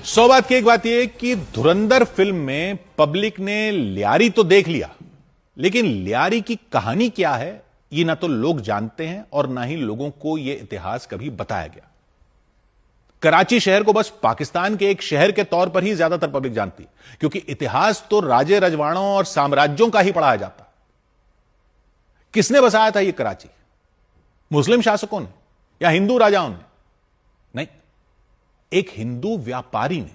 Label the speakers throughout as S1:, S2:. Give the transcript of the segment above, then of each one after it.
S1: सौ बात की एक बात यह कि धुरंधर फिल्म में पब्लिक ने लियारी तो देख लिया, लेकिन लियारी की कहानी क्या है ये ना तो लोग जानते हैं और ना ही लोगों को यह इतिहास कभी बताया गया। कराची शहर को बस पाकिस्तान के एक शहर के तौर पर ही ज्यादातर पब्लिक जानती, क्योंकि इतिहास तो राजे रजवाड़ों और साम्राज्यों का ही पढ़ाया जाता। किसने बसाया था यह कराची? मुस्लिम शासकों ने या हिंदू राजाओं ने? नहीं, एक हिंदू व्यापारी ने।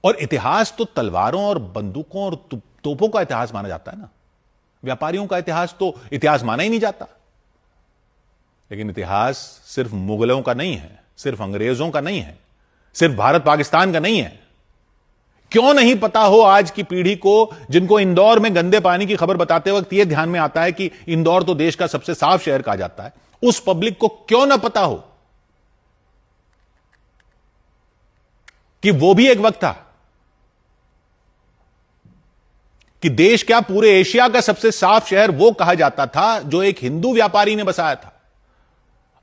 S1: और इतिहास तो तलवारों और बंदूकों और तोपों का इतिहास माना जाता है ना। व्यापारियों का इतिहास तो इतिहास माना ही नहीं जाता। लेकिन इतिहास सिर्फ मुगलों का नहीं है, सिर्फ अंग्रेजों का नहीं है, सिर्फ भारत पाकिस्तान का नहीं है। क्यों नहीं पता हो आज की पीढ़ी को, जिनको इंदौर में गंदे पानी की खबर बताते वक्त यह ध्यान में आता है कि इंदौर तो देश का सबसे साफ शहर कहा जाता है, उस पब्लिक को क्यों ना पता हो कि वो भी एक वक्त था कि देश क्या पूरे एशिया का सबसे साफ शहर वो कहा जाता था जो एक हिंदू व्यापारी ने बसाया था।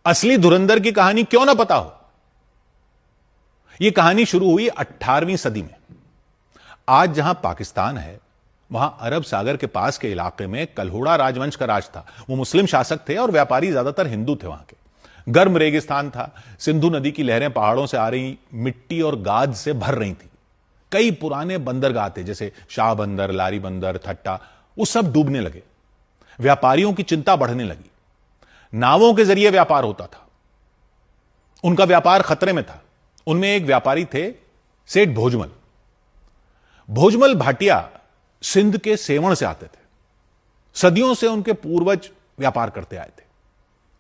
S1: असली धुरंधर की कहानी क्यों ना पता हो। यह कहानी शुरू हुई 18वीं सदी में। आज जहां पाकिस्तान है वहां अरब सागर के पास के इलाके में कल्होड़ा राजवंश का राज था। वो मुस्लिम शासक थे और व्यापारी ज्यादातर हिंदू थे। वहां के गर्म रेगिस्तान था, सिंधु नदी की लहरें पहाड़ों से आ रही मिट्टी और गाद से भर रही थी। कई पुराने बंदरगाह थे, जैसे शाह बंदर, लारी बंदर, थट्टा, वो सब डूबने लगे। व्यापारियों की चिंता बढ़ने लगी। नावों के जरिए व्यापार होता था, उनका व्यापार खतरे में था। उनमें एक व्यापारी थे सेठ भोजमल। भोजमल भाटिया सिंध के सेवण से आते थे। सदियों से उनके पूर्वज व्यापार करते आए थे।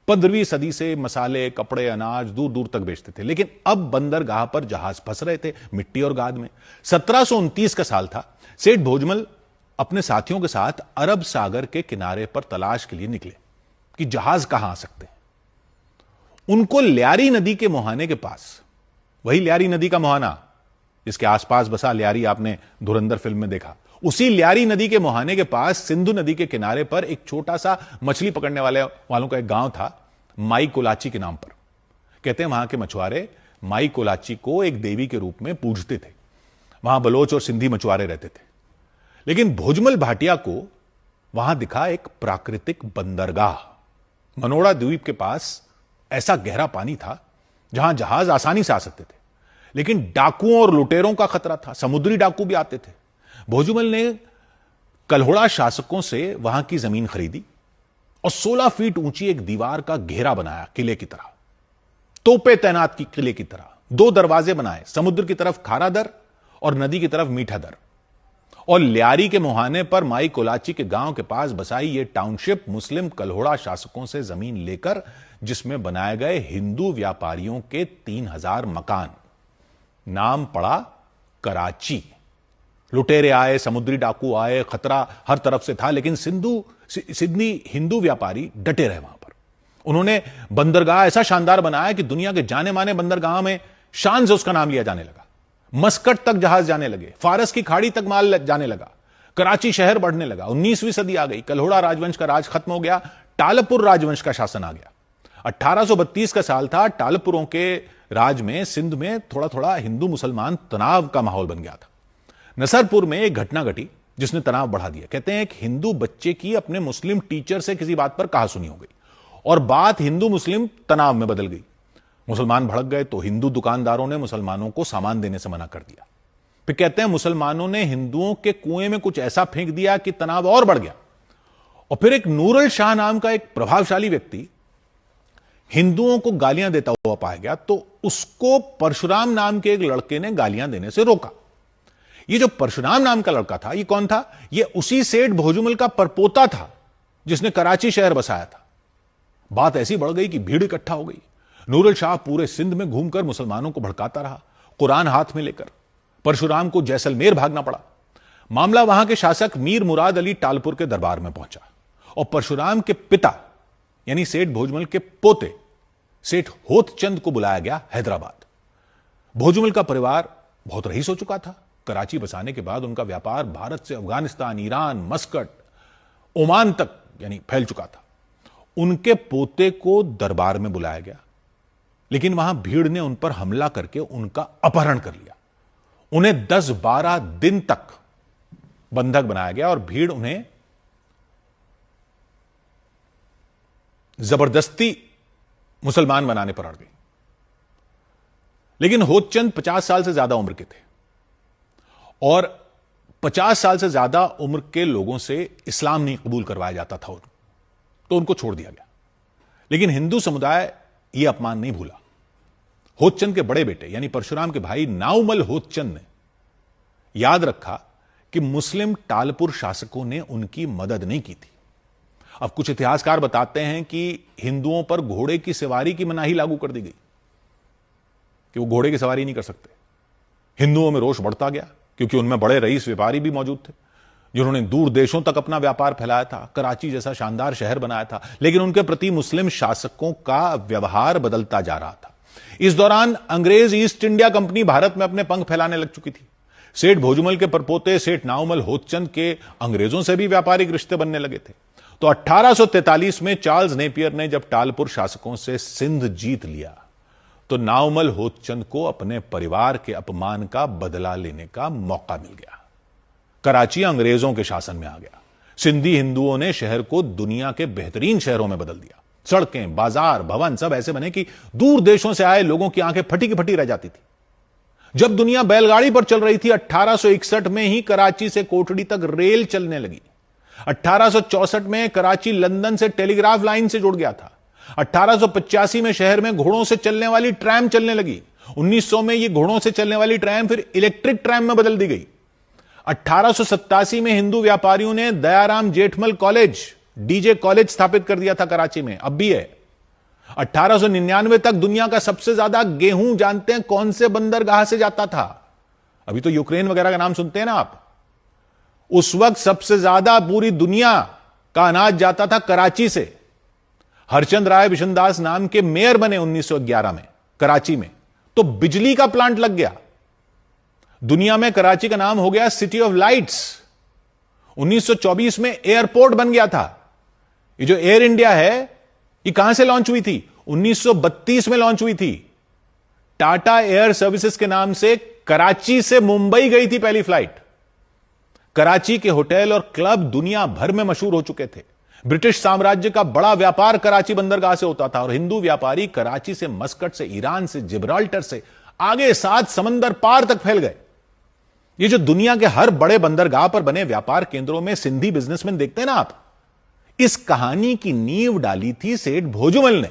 S1: 15वीं सदी से मसाले, कपड़े, अनाज दूर दूर तक बेचते थे। लेकिन अब बंदरगाह पर जहाज फंस रहे थे मिट्टी और गाद में। 1729 का साल था। सेठ भोजमल अपने साथियों के साथ अरब सागर के किनारे पर तलाश के लिए निकले कि जहाज कहां आ सकते हैं। उनको लियारी नदी के मुहाने के पास, वही लियारी नदी का मुहाना जिसके आसपास बसा लियारी आपने धुरंधर फिल्म में देखा, उसी लियारी नदी के मुहाने के पास सिंधु नदी के किनारे पर एक छोटा सा मछली पकड़ने वालों का एक गांव था, माई कोलाची के नाम पर। कहते हैं वहां के मछुआरे माई कोलाची को एक देवी के रूप में पूजते थे। वहां बलोच और सिंधी मछुआरे रहते थे। लेकिन भोजमल भाटिया को वहां दिखा एक प्राकृतिक बंदरगाह। मनोड़ा द्वीप के पास ऐसा गहरा पानी था जहां जहाज आसानी से आ सकते थे, लेकिन डाकुओं और लुटेरों का खतरा था। समुद्री डाकू भी आते थे। भोजमल ने कल्होड़ा शासकों से वहां की जमीन खरीदी और 16 फीट ऊंची एक दीवार का घेरा बनाया, किले की तरह, तोपे तैनात की किले की तरह। 2 दरवाजे बनाए, समुद्र की तरफ खारा दर और नदी की तरफ मीठा दर। और लियारी के मुहाने पर माई कोलाची के गांव के पास बसाई यह टाउनशिप मुस्लिम कल्होड़ा शासकों से जमीन लेकर, जिसमें बनाए गए हिंदू व्यापारियों के 3000 मकान। नाम पड़ा कराची। लुटेरे आए, समुद्री डाकू आए, खतरा हर तरफ से था, लेकिन सिडनी हिंदू व्यापारी डटे रहे वहां पर। उन्होंने बंदरगाह ऐसा शानदार बनाया कि दुनिया के जाने माने बंदरगाह में शान से उसका नाम लिया जाने लगा। मस्कट तक जहाज जाने लगे, फारस की खाड़ी तक माल जाने लगा, कराची शहर बढ़ने लगा। 19वीं सदी आ गई, कल्होड़ा राजवंश का राज खत्म हो गया, टालपुर राजवंश का शासन आ गया। 1832 का साल था। टालपुरों के राज में सिंध में थोड़ा थोड़ा हिंदू मुसलमान तनाव का माहौल बन गया था। नसरपुर में एक घटना घटी जिसने तनाव बढ़ा दिया। कहते हैं एक हिंदू बच्चे की अपने मुस्लिम टीचर से किसी बात पर कहासुनी हो गई और बात हिंदू मुस्लिम तनाव में बदल गई। मुसलमान भड़क गए तो हिंदू दुकानदारों ने मुसलमानों को सामान देने से मना कर दिया। फिर कहते हैं मुसलमानों ने हिंदुओं के कुएं में कुछ ऐसा फेंक दिया कि तनाव और बढ़ गया। और फिर एक नूरुल शाह नाम का एक प्रभावशाली व्यक्ति हिंदुओं को गालियां देता हुआ पाया गया, तो उसको परशुराम नाम के एक लड़के ने गालियां देने से रोका। ये जो परशुराम नाम का लड़का था, ये कौन था? ये उसी सेठ भोजमल का परपोता था जिसने कराची शहर बसाया था। बात ऐसी बढ़ गई कि भीड़ इकट्ठा हो गई। नूरुल शाह पूरे सिंध में घूमकर मुसलमानों को भड़काता रहा, कुरान हाथ में लेकर। परशुराम को जैसलमेर भागना पड़ा। मामला वहां के शासक मीर मुराद अली टालपुर के दरबार में पहुंचा और परशुराम के पिता यानी सेठ भोजमल के पोते सेठ होतचंद को बुलाया गया हैदराबाद। भोजमल का परिवार बहुत रईस हो चुका था। कराची बसाने के बाद उनका व्यापार भारत से अफगानिस्तान, ईरान, मस्कट, ओमान तक यानी फैल चुका था। उनके पोते को दरबार में बुलाया गया लेकिन वहां भीड़ ने उन पर हमला करके उनका अपहरण कर लिया। उन्हें 10-12 दिन तक बंधक बनाया गया और भीड़ उन्हें जबरदस्ती मुसलमान बनाने पर अड़ गई। लेकिन होतचंद 50 साल से ज्यादा उम्र के थे और 50 साल से ज्यादा उम्र के लोगों से इस्लाम नहीं कबूल करवाया जाता था, तो उनको छोड़ दिया गया। लेकिन हिंदू समुदाय यह अपमान नहीं भूला। होतचंद के बड़े बेटे यानी परशुराम के भाई नाउमल होतचंद ने याद रखा कि मुस्लिम टालपुर शासकों ने उनकी मदद नहीं की थी। अब कुछ इतिहासकार बताते हैं कि हिंदुओं पर घोड़े की सवारी की मनाही लागू कर दी गई कि वो घोड़े की सवारी नहीं कर सकते। हिंदुओं में रोष बढ़ता गया क्योंकि उनमें बड़े रईस व्यापारी भी मौजूद थे जिन्होंने दूर देशों तक अपना व्यापार फैलाया था, कराची जैसा शानदार शहर बनाया था। लेकिन उनके प्रति मुस्लिम शासकों का व्यवहार बदलता जा रहा था। इस दौरान अंग्रेज ईस्ट इंडिया कंपनी भारत में अपने पंख फैलाने लग चुकी थी। सेठ भोजमल के परपोते सेठ नाउमल होतचंद के अंग्रेजों से भी व्यापारिक रिश्ते बनने लगे थे। तो 1843 में चार्ल्स नेपियर ने जब टालपुर शासकों से सिंध जीत लिया तो नाउमल होतचंद को अपने परिवार के अपमान का बदला लेने का मौका मिल गया। कराची अंग्रेजों के शासन में आ गया। सिंधी हिंदुओं ने शहर को दुनिया के बेहतरीन शहरों में बदल दिया। सड़कें, बाजार, भवन सब ऐसे बने कि दूर देशों से आए लोगों की आंखें फटी की फटी रह जाती थी। जब दुनिया बैलगाड़ी पर चल रही थी, 1861 में ही कराची से कोटड़ी तक रेल चलने लगी। 1864 में कराची लंदन से टेलीग्राफ लाइन से जुड़ गया था। 1885 में शहर में घोड़ों से चलने वाली ट्रैम चलने लगी। 1900 में यह घोड़ों से चलने वाली ट्रैम फिर इलेक्ट्रिक ट्रैम में बदल दी गई। 1887 में हिंदू व्यापारियों ने Dayaram Jethmal college, DJ college स्थापित कर दिया था कराची में, अब भी है। 1899 तक दुनिया का सबसे ज्यादा गेहूं जानते हैं कौन से बंदरगाह से जाता था? अभी तो यूक्रेन वगैरह का नाम सुनते हैं ना आप। उस वक्त सबसे ज्यादा पूरी दुनिया का अनाज जाता था कराची से। हरचंद राय बिशनदास नाम के मेयर बने 1911 में कराची में, तो बिजली का प्लांट लग गया। दुनिया में कराची का नाम हो गया सिटी ऑफ लाइट्स। 1924 में एयरपोर्ट बन गया था। ये जो एयर इंडिया है ये कहां से लॉन्च हुई थी? 1932 में लॉन्च हुई थी। टाटा एयर सर्विसेज के नाम से कराची से मुंबई गई थी पहली फ्लाइट। कराची के होटल और क्लब दुनिया भर में मशहूर हो चुके थे। ब्रिटिश साम्राज्य का बड़ा व्यापार कराची बंदरगाह से होता था और हिंदू व्यापारी कराची से, मस्कट से, ईरान से, जिब्राल्टर से आगे 7 समंदर पार तक फैल गए। ये जो दुनिया के हर बड़े बंदरगाह पर बने व्यापार केंद्रों में सिंधी बिजनेसमैन देखते हैं ना आप, इस कहानी की नींव डाली थी सेठ भोजमल ने।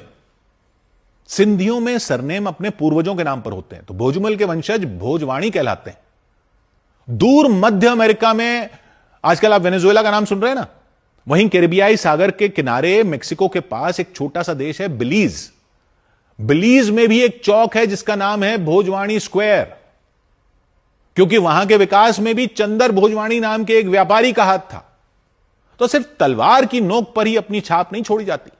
S1: सिंधियों में सरनेम अपने पूर्वजों के नाम पर होते हैं, तो भोजमल के वंशज भोजवाणी कहलाते हैं। दूर मध्य अमेरिका में आजकल आप वेनेजुएला का नाम सुन रहे हैं ना, वहीं कैरिबियाई सागर के किनारे मेक्सिको के पास एक छोटा सा देश है बिलीज। बिलीज में भी एक चौक है जिसका नाम है भोजवाणी स्क्वायर, क्योंकि वहां के विकास में भी चंदर भोजवाणी नाम के एक व्यापारी का हाथ था। तो सिर्फ तलवार की नोक पर ही अपनी छाप नहीं छोड़ी जाती।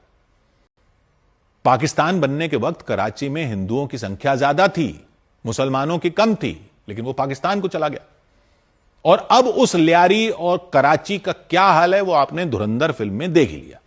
S1: पाकिस्तान बनने के वक्त कराची में हिंदुओं की संख्या ज्यादा थी, मुसलमानों की कम थी, लेकिन वो पाकिस्तान को चला गया। और अब उस लियारी और कराची का क्या हाल है वो आपने धुरंधर फिल्म में देख ही लिया।